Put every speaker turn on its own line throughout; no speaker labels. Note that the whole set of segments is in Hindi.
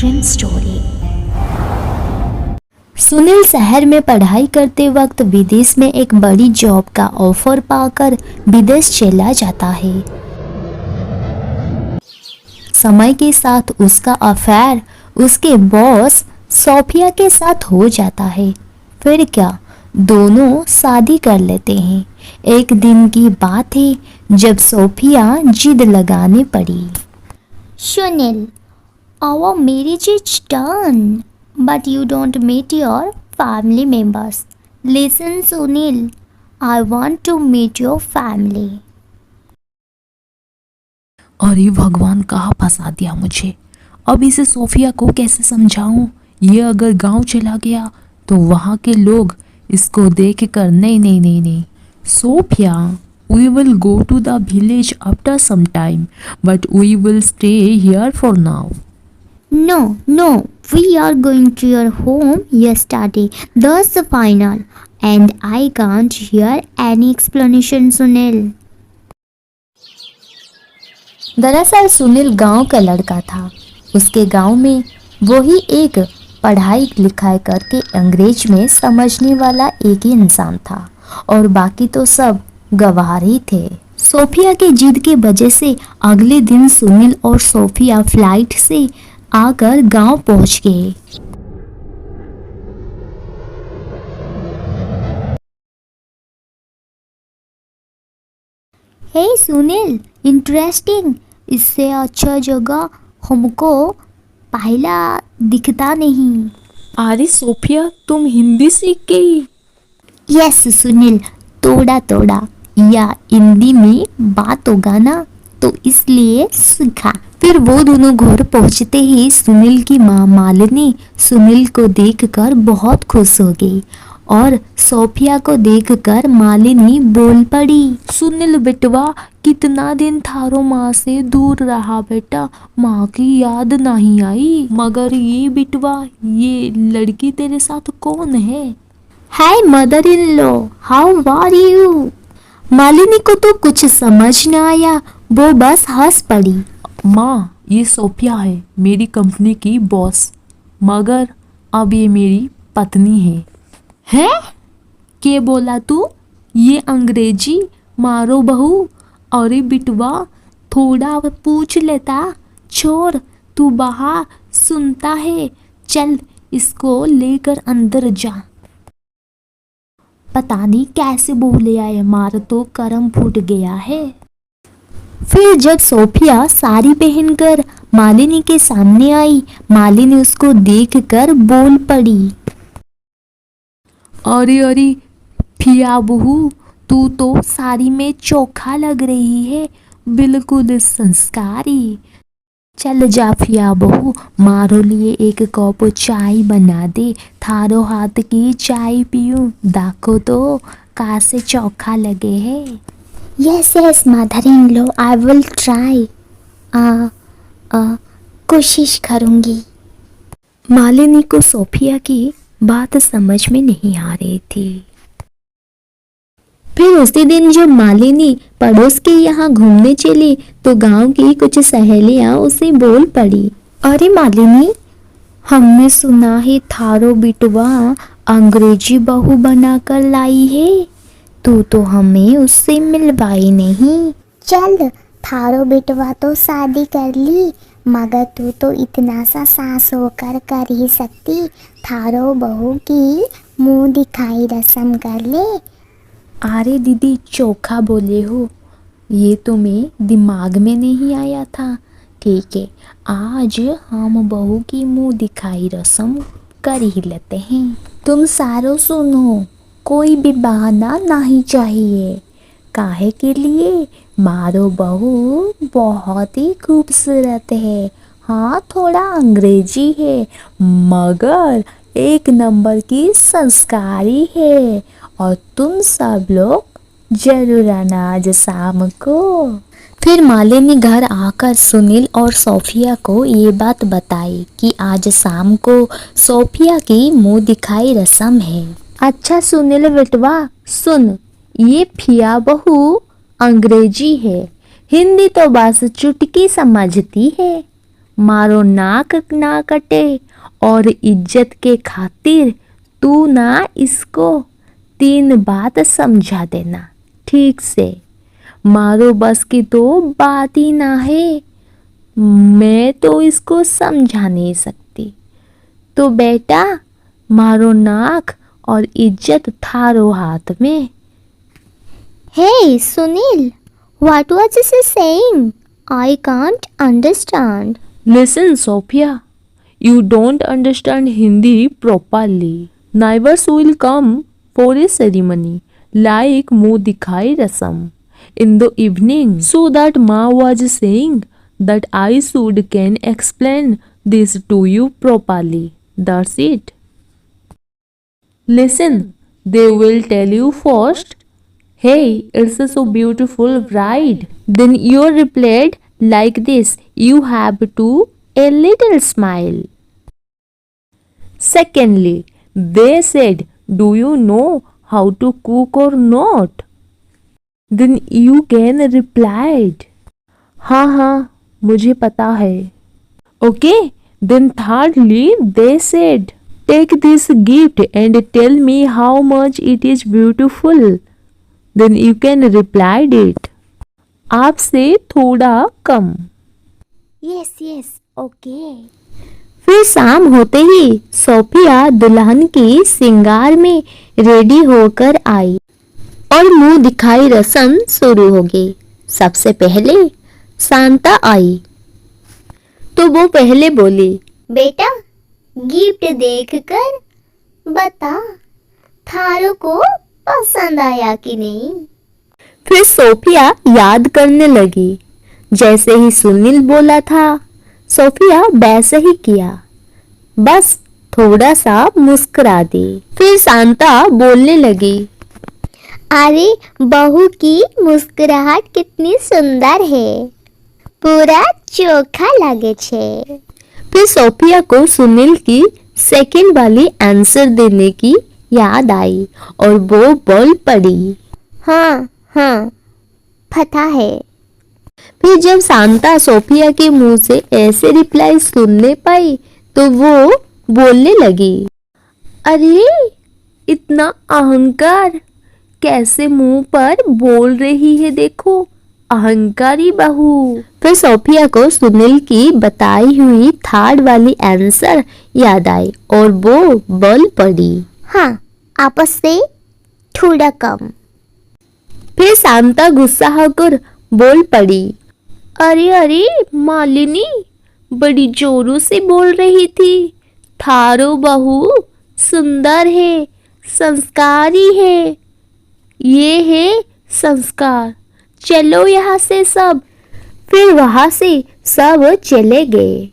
Interesting story. सुनील शहर में पढ़ाई करते वक्त विदेश में एक बड़ी जॉब का ऑफर पाकर विदेश चला जाता है। समय के साथ उसका अफेयर उसके बॉस सोफिया के साथ हो जाता है। फिर क्या, दोनों शादी कर लेते हैं। एक दिन की बात है जब सोफिया जिद लगाने पड़ी।
Sunil, our marriage is done, but you don't meet your family members. Listen, Sunil, I want to meet your family.
अरे भगवान, कहाँ फंसा दिया मुझे। अब इसे सोफिया को कैसे समझाऊं? ये अगर गांव चला गया तो वहाँ के लोग इसको देख कर नहीं नहीं नहीं नहीं। Sophia, we will go to the village after some time, but we will stay here for now.
No, we are going to your home yesterday. That's the final. And I can't hear any explanation, Sunil.
दरअसल सुनील गांव का लड़का था। उसके गांव में वो ही एक पढ़ाई लिखाई करके अंग्रेज में समझने वाला एक ही इंसान था और बाकी तो सब गवार ही थे। सोफिया की जिद की वजह से अगले दिन सुनील और सोफिया फ्लाइट से आकर गांव पहुंच गए।
हे सुनील, इंटरेस्टिंग। इससे अच्छा जगह हमको पहला दिखता नहीं।
अरे सोफिया, तुम हिंदी सीख गई?
यस सुनील, थोड़ा थोड़ा। या हिंदी में बात होगा ना, तो इसलिए सीखा।
फिर वो दोनों घर पहुंचते ही सुनील की माँ मालिनी सुनील को देखकर बहुत खुश हो गई और सोफिया को देखकर मालिनी बोल पड़ी। सुनील बेटवा, कितना दिन थारो माँ से दूर रहा बेटा, माँ की याद नहीं आई। मगर ये बेटवा, ये लड़की तेरे साथ कौन है?
Hi mother in law, how are you?
Malini को तो कुछ समझ न आया, वो बस हंस पड़ी। माँ, ये सोफिया है, मेरी कंपनी की बॉस, मगर अब ये मेरी पत्नी है। हैं? क्या बोला तू? ये अंग्रेजी मारो बहू। अरे बिटवा, थोड़ा पूछ लेता। छोड़, तू बाहर सुनता है। चल, इसको लेकर अंदर जा। पता नहीं कैसे बोले आए, मार तो करम फूट गया है। फिर जब सोफिया साड़ी पहनकर मालिनी के सामने आई, मालिनी उसको देखकर बोल पड़ी। अरे अरे फिया बहू, तू तो साड़ी में चोखा लग रही है, बिल्कुल संस्कारी। चल जा फिया बहू, मारो लिए एक कप चाय बना दे, थारो हाथ की चाय पीऊं। देखो तो कैसे चोखा लगे है।
Yes mother in law, I will try. कोशिश करूंगी।
मालिनी को सोफिया की बात समझ में नहीं आ रही थी। फिर उसी दिन जब मालिनी पड़ोस के यहाँ घूमने चली तो गांव की कुछ सहेलियां उसे बोल पड़ी। अरे मालिनी, हमने सुना है थारो बिटवा अंग्रेजी बहू बनाकर लाई है, तू तो हमें उससे मिलवाई नहीं।
चल, थारो बेटवा तो शादी कर ली, मगर तू तो इतना सा सास होकर कर ही सकती। थारो बहू की मुंह दिखाई रस्म कर ले।
अरे दीदी, चोखा बोले हो, ये तुम्हें दिमाग में नहीं आया था। ठीक है, आज हम बहू की मुंह दिखाई रस्म कर ही लेते हैं। तुम सारो सुनो, कोई भी बहाना नहीं चाहिए। काहे के लिए? मारो बहू बहुत ही खूबसूरत है। हाँ, थोड़ा अंग्रेजी है, मगर एक नंबर की संस्कारी है। और तुम सब लोग जरूर आना आज शाम को। फिर मालिनी घर आकर सुनील और सोफिया को ये बात बताई कि आज शाम को सोफिया की मुंह दिखाई रस्म है। अच्छा सुनील बेटवा, सुन, ये फिया बहू अंग्रेजी है, हिंदी तो बस चुटकी समझती है, मारो नाक ना कटे और इज्जत के खातिर तू ना इसको 3 बात समझा देना ठीक से। मारो बस की तो बात ही ना है, मैं तो इसको समझा नहीं सकती। तो बेटा मारो नाक और इज्जत थारो हाथ में।
Hey, Sunil, what was he saying? I can't understand.
Listen, Sophia, you don't understand Hindi properly. Neighbors will come for a ceremony like Muh Dikhai Rasam in the evening. So that Ma was saying that I should can explain this to you properly. That's it. Listen, they will tell you first, hey, it's a so beautiful bride. Then you replied like this, you have to a little smile. Secondly, they said, do you know how to cook or not? Then you can replied, हाँ हाँ मुझे पता है. Okay, then thirdly they said, take this gift and tell me how much it is beautiful. Then you can replied it, आपसे थोड़ा कम.
Yes, okay.
फिर शाम होते ही सोफिया दुल्हन की श्रृंगार में रेडी होकर आई और मुंह दिखाई रस्म शुरू हो गई। सबसे पहले सांता आई तो वो पहले बोली,
बेटा गिफ्ट देखकर बता थारो को पसंद आया कि नहीं।
फिर सोफिया याद करने लगी। जैसे ही सुनील बोला था सोफिया वैसे ही किया, बस थोड़ा सा मुस्कुरा दी। फिर सांता बोलने लगी,
अरे बहू की मुस्कुराहट कितनी सुंदर है, पूरा चोखा लगे छे।
फिर सोफिया को सुनील की सेकंड वाली आंसर देने की याद आई और वो बोल पड़ी,
हाँ पता है।
फिर जब सांता सोफिया के मुंह से ऐसे रिप्लाई सुनने पाई तो वो बोलने लगी, अरे इतना अहंकार कैसे मुंह पर बोल रही है, देखो अहंकारी बहू। फिर सोफिया को सुनील की बताई हुई थर्ड वाली आंसर याद आई और वो बोल पड़ी,
हाँ आपस से थोड़ा कम।
फिर सांता गुस्सा होकर बोल पड़ी, अरे मालिनी बड़ी जोरों से बोल रही थी, थारो बहू सुंदर है, संस्कारी है, ये है संस्कार, चलो यहाँ से सब। फिर वहां से सब चले गए।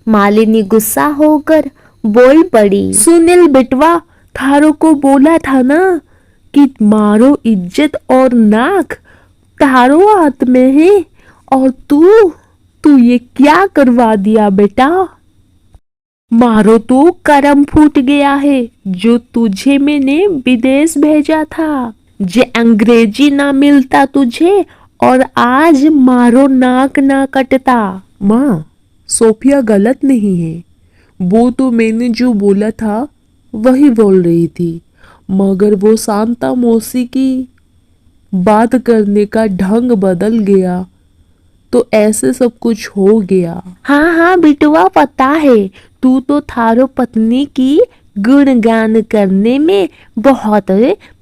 मालिनी गुस्सा होकर बोल पड़ी, सुनील बेटवा थारो को बोला था ना कि मारो इज्जत और नाक तारो हाथ में है, और तू ये क्या करवा दिया बेटा। मारो तो करम फूट गया है जो तुझे मैंने विदेश भेजा था, जे अंग्रेजी ना मिलता तुझे और आज मारो नाक ना कटता।
माँ सोफिया गलत नहीं है, वो तो मैंने जो बोला था वही बोल रही थी, मगर वो सांता मौसी की बात करने का ढंग बदल गया तो ऐसे सब कुछ हो गया।
हाँ बिटुआ पता है, तू तो थारो पत्नी की गुणगान करने में बहुत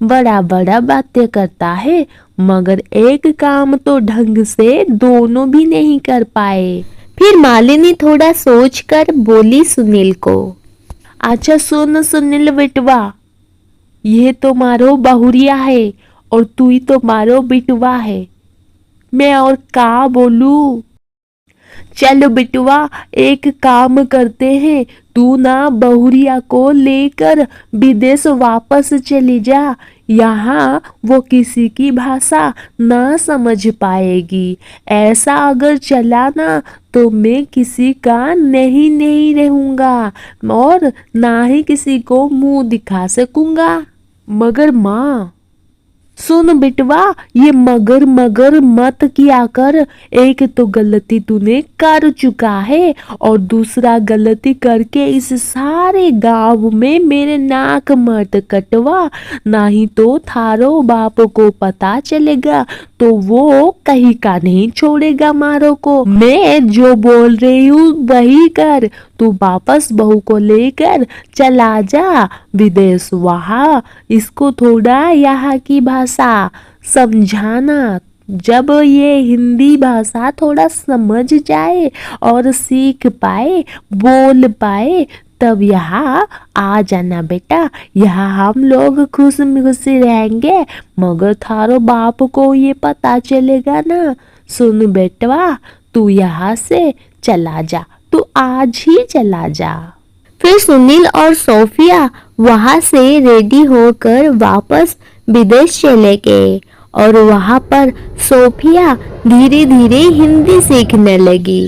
बड़ा बातें करता है, मगर एक काम तो ढंग से दोनों भी नहीं कर पाए। फिर मालिनी थोड़ा सोचकर बोली सुनील को, अच्छा सुन सुनील बेटवा, ये तो मारो बहुरिया है और तू ही तो मारो बिटवा है, मैं और का बोलूं। चलो बिटवा एक काम करते हैं, तू ना बहुरिया को लेकर विदेश वापस चली जा, यहाँ वो किसी की भाषा ना समझ पाएगी। ऐसा अगर चला ना तो मैं किसी का नहीं रहूँगा और ना ही किसी को मुंह दिखा सकूँगा।
मगर माँ सुन बिटवा, ये मगर मगर मत किया कर। एक तो गलती तूने कर चुका है और दूसरा गलती करके इस सारे गांव में मेरे नाक मत कटवा, नहीं तो थारो बाप को पता चलेगा तो वो कहीं का नहीं छोड़ेगा मारो को। मैं जो बोल रही हूँ वही कर, तू वापस बहू को लेकर चला जा विदेश। वहाँ इसको थोड़ा यहाँ की भाषा समझाना, जब ये हिंदी भाषा थोड़ा समझ जाए और सीख पाए, बोल पाए, तब यहाँ आ जाना बेटा। यहाँ हम लोग खुश खुशी रहेंगे, मगर थारो बाप को ये पता चलेगा ना। सुन बेटवा, तू यहाँ से चला जा, तू आज ही चला जा।
फिर सुनील और सोफिया वहां से रेडी होकर वापस विदेश चले गए और वहां पर सोफिया धीरे धीरे हिंदी सीखने लगी।